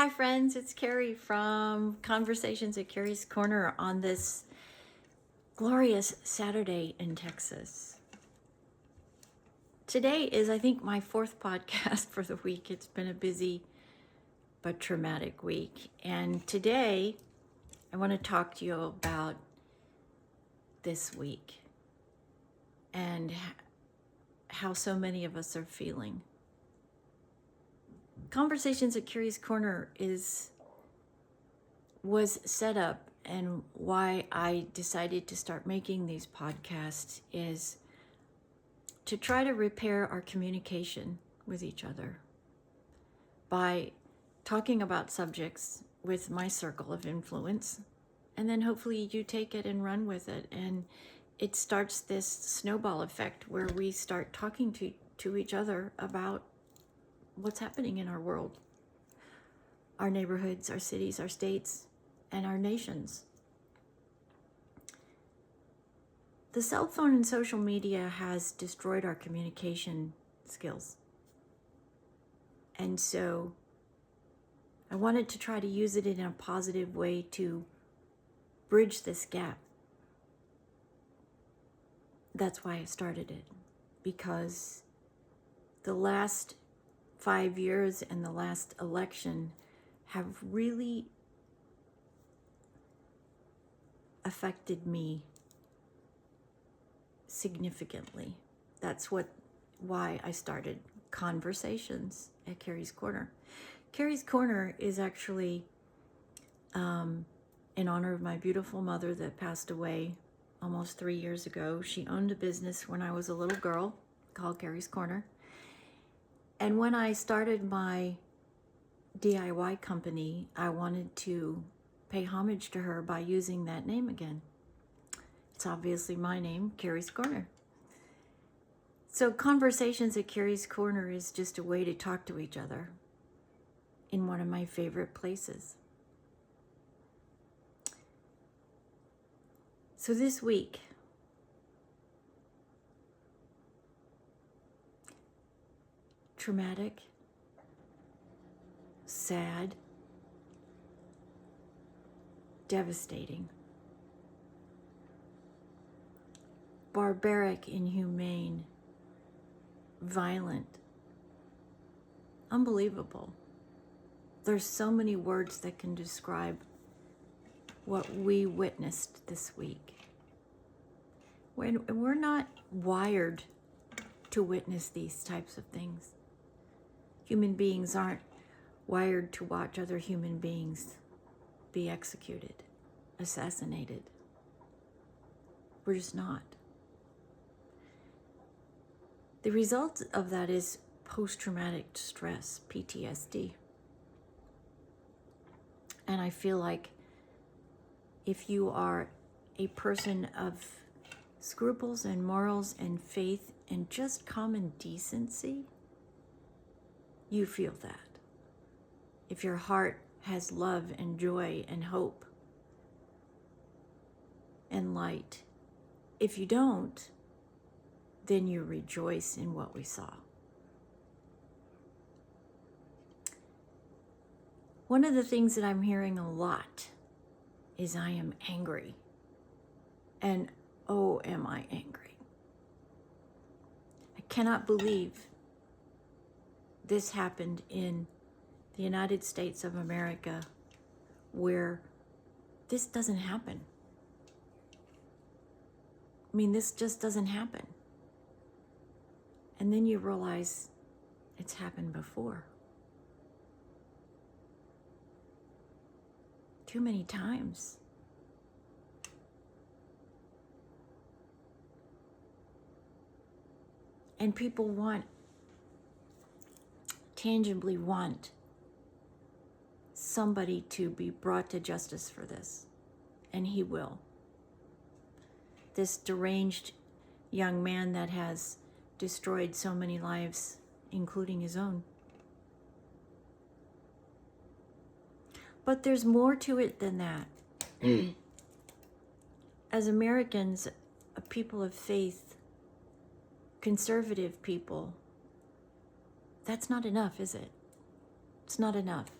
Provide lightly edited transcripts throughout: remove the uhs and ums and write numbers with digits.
Hi friends, it's Kerrie from Conversations at Kerrie's Korner on this glorious Saturday in Texas. Today is, I think, my fourth podcast for the week. It's been a busy but traumatic week. And today I want to talk to you about this week and how so many of us are feeling. Conversations at Kerrie's Korner was set up, and why I decided to start making these podcasts is to try to repair our communication with each other by talking about subjects with my circle of influence, and then hopefully you take it and run with it, and it starts this snowball effect where we start talking to each other about what's happening in our world, our neighborhoods, our cities, our states, and our nations. The cell phone and social media has destroyed our communication skills. And so I wanted to try to use it in a positive way to bridge this gap. That's why I started it, because the last 5 years and the last election have really affected me significantly. That's why I started Conversations at Kerrie's Korner. Kerrie's Korner is actually in honor of my beautiful mother that passed away almost 3 years ago. She owned a business when I was a little girl called Kerrie's Korner. And when I started my DIY company, I wanted to pay homage to her by using that name again. It's obviously my name, Kerrie's Korner. So Conversations at Kerrie's Korner is just a way to talk to each other in one of my favorite places. So this week, traumatic, sad, devastating, barbaric, inhumane, violent, unbelievable. There's so many words that can describe what we witnessed this week. We're not wired to witness these types of things. Human beings aren't wired to watch other human beings be executed, assassinated. We're just not. The result of that is post-traumatic stress, PTSD. And I feel like if you are a person of scruples and morals and faith and just common decency, you feel that. If your heart has love and joy and hope and light, if you don't, then you rejoice in what we saw. One of the things that I'm hearing a lot is I am angry. And oh, am I angry. I cannot believe this happened in the United States of America, where this doesn't happen. I mean, this just doesn't happen. And then you realize it's happened before. Too many times. And people tangibly want somebody to be brought to justice for this. And he will. This deranged young man that has destroyed so many lives, including his own. But there's more to it than that. As Americans, a people of faith, conservative people, that's not enough, is it? It's not enough.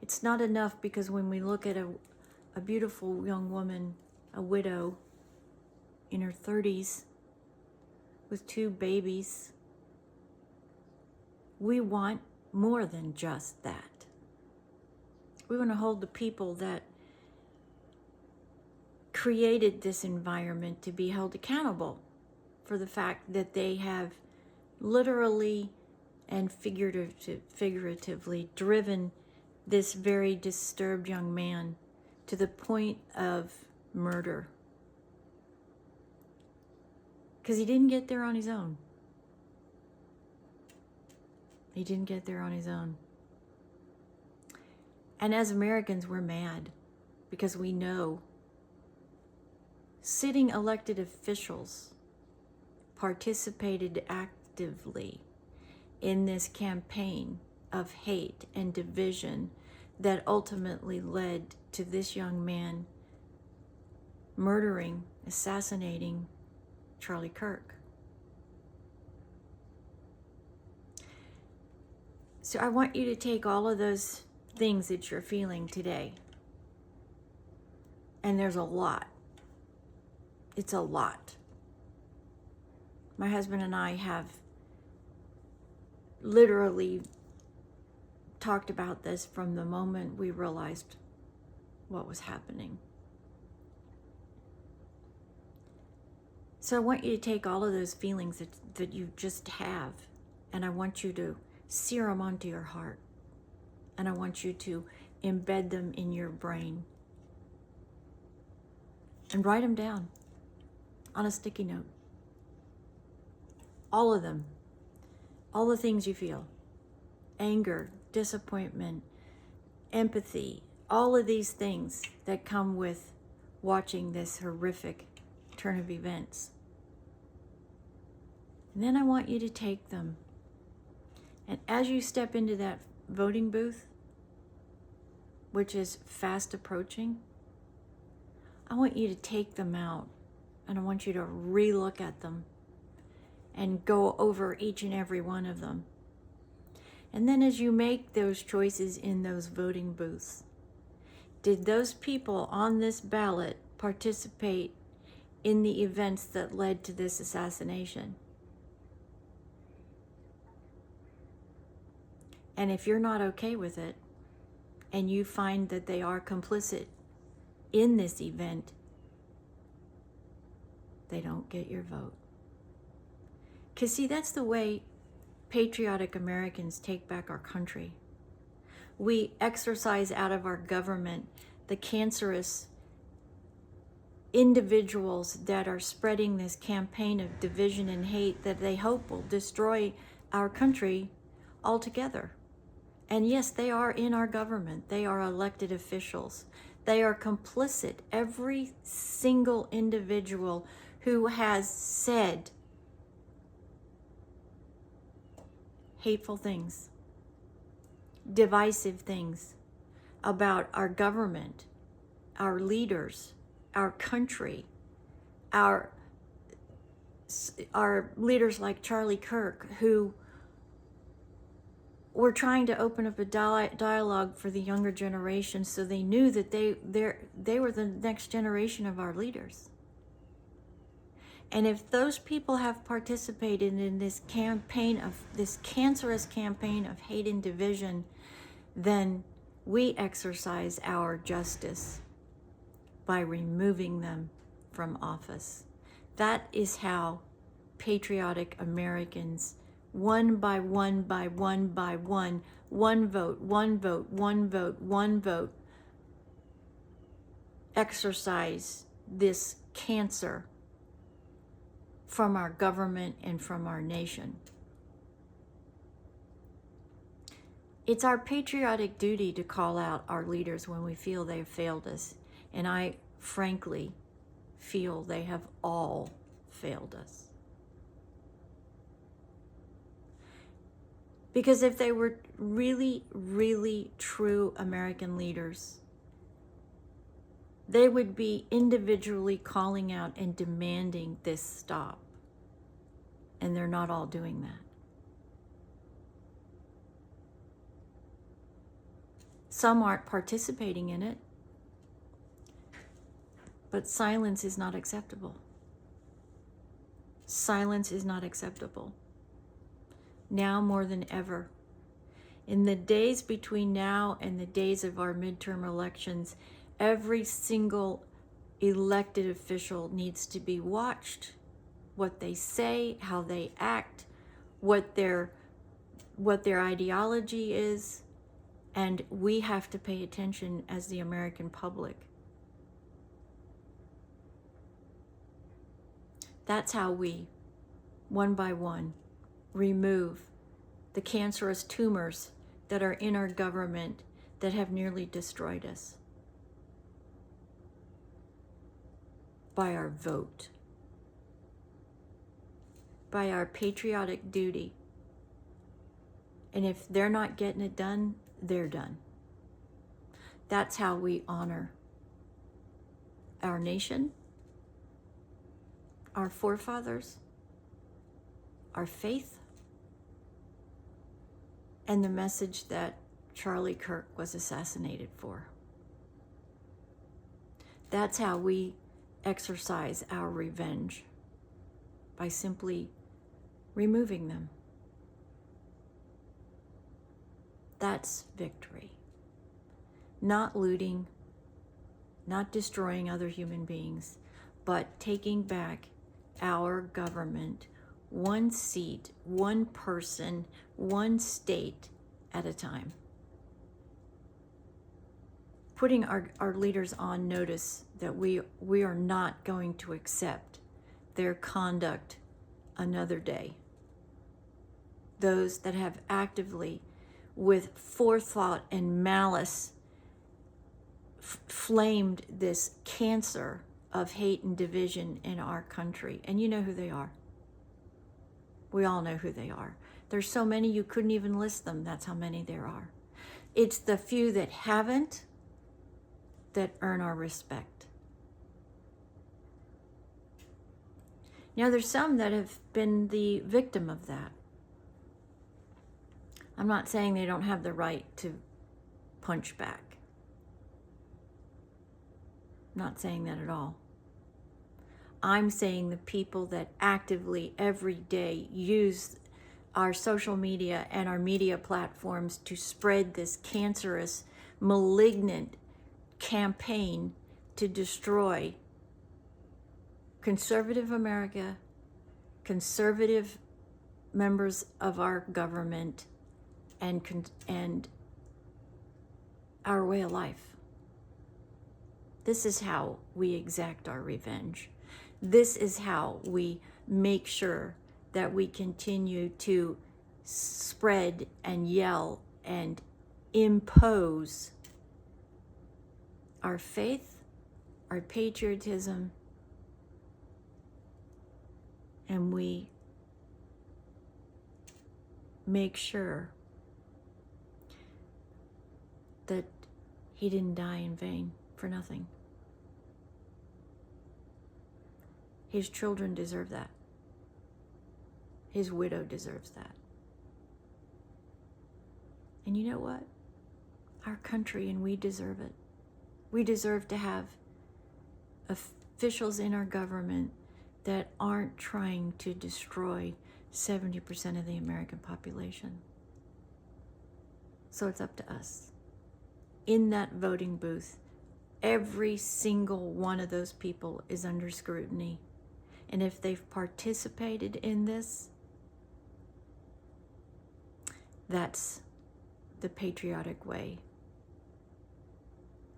It's not enough, because when we look at a beautiful young woman, a widow in her 30s with 2 babies, we want more than just that. We want to hold the people that created this environment to be held accountable for the fact that they have literally and figuratively driven this very disturbed young man to the point of murder. Because he didn't get there on his own. He didn't get there on his own. And as Americans, we're mad because we know sitting elected officials participated actively in this campaign of hate and division that ultimately led to this young man murdering, assassinating Charlie Kirk. So I want you to take all of those things that you're feeling today, and there's a lot. It's a lot. My husband and I have literally talked about this from the moment we realized what was happening. So I want you to take all of those feelings that you just have, and I want you to sear them onto your heart, and I want you to embed them in your brain and write them down on a sticky note. All of them. All the things you feel. Anger, disappointment, empathy, all of these things that come with watching this horrific turn of events. And then I want you to take them, and as you step into that voting booth, which is fast approaching, I want you to take them out, and I want you to re-look at them and go over each and every one of them. And then as you make those choices in those voting booths, did those people on this ballot participate in the events that led to this assassination? And if you're not okay with it, and you find that they are complicit in this event, they don't get your vote. Because see, that's the way patriotic Americans take back our country. We exorcise out of our government the cancerous individuals that are spreading this campaign of division and hate that they hope will destroy our country altogether. And yes, they are in our government. They are elected officials. They are complicit. Every single individual who has said hateful things, divisive things about our government, our leaders, our country, our leaders like Charlie Kirk, who were trying to open up a dialogue for the younger generation, so they knew that they were the next generation of our leaders. And if those people have participated in this cancerous campaign of hate and division, then we exercise our justice by removing them from office. That is how patriotic Americans, one by one by one by one, one vote, one vote, one vote, one vote, exercise this cancer from our government and from our nation. It's our patriotic duty to call out our leaders when we feel they have failed us. And I frankly feel they have all failed us. Because if they were really, really true American leaders, they would be individually calling out and demanding this stop. And they're not all doing that. Some aren't participating in it, but silence is not acceptable. Silence is not acceptable. Now more than ever. In the days between now and the days of our midterm elections, every single elected official needs to be watched. What they say, how they act, what their ideology is, and we have to pay attention as the American public. That's how we, one by one, remove the cancerous tumors that are in our government that have nearly destroyed us. By our vote. By our patriotic duty. And if they're not getting it done, they're done. That's how we honor our nation, our forefathers, our faith, and the message that Charlie Kirk was assassinated for. That's how we exercise our revenge, by simply removing them. That's victory. Not looting, not destroying other human beings, but taking back our government, one seat, one person, one state at a time. Putting our leaders on notice that we are not going to accept their conduct another day. Those that have actively, with forethought and malice, flamed this cancer of hate and division in our country. And you know who they are. We all know who they are. There's so many you couldn't even list them. That's how many there are. It's the few that haven't that earn our respect. Now, there's some that have been the victim of that. I'm not saying they don't have the right to punch back. I'm not saying that at all. I'm saying the people that actively every day use our social media and our media platforms to spread this cancerous, malignant campaign to destroy conservative America, conservative members of our government, and our way of life. This is how we exact our revenge. This is how we make sure that we continue to spread and yell and impose our faith, our patriotism, and we make sure that he didn't die in vain for nothing. His children deserve that. His widow deserves that. And you know what? Our country, and we deserve it. We deserve to have officials in our government that aren't trying to destroy 70% of the American population. So it's up to us. In that voting booth, every single one of those people is under scrutiny. And if they've participated in this, that's the patriotic way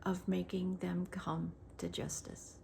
of making them come to justice.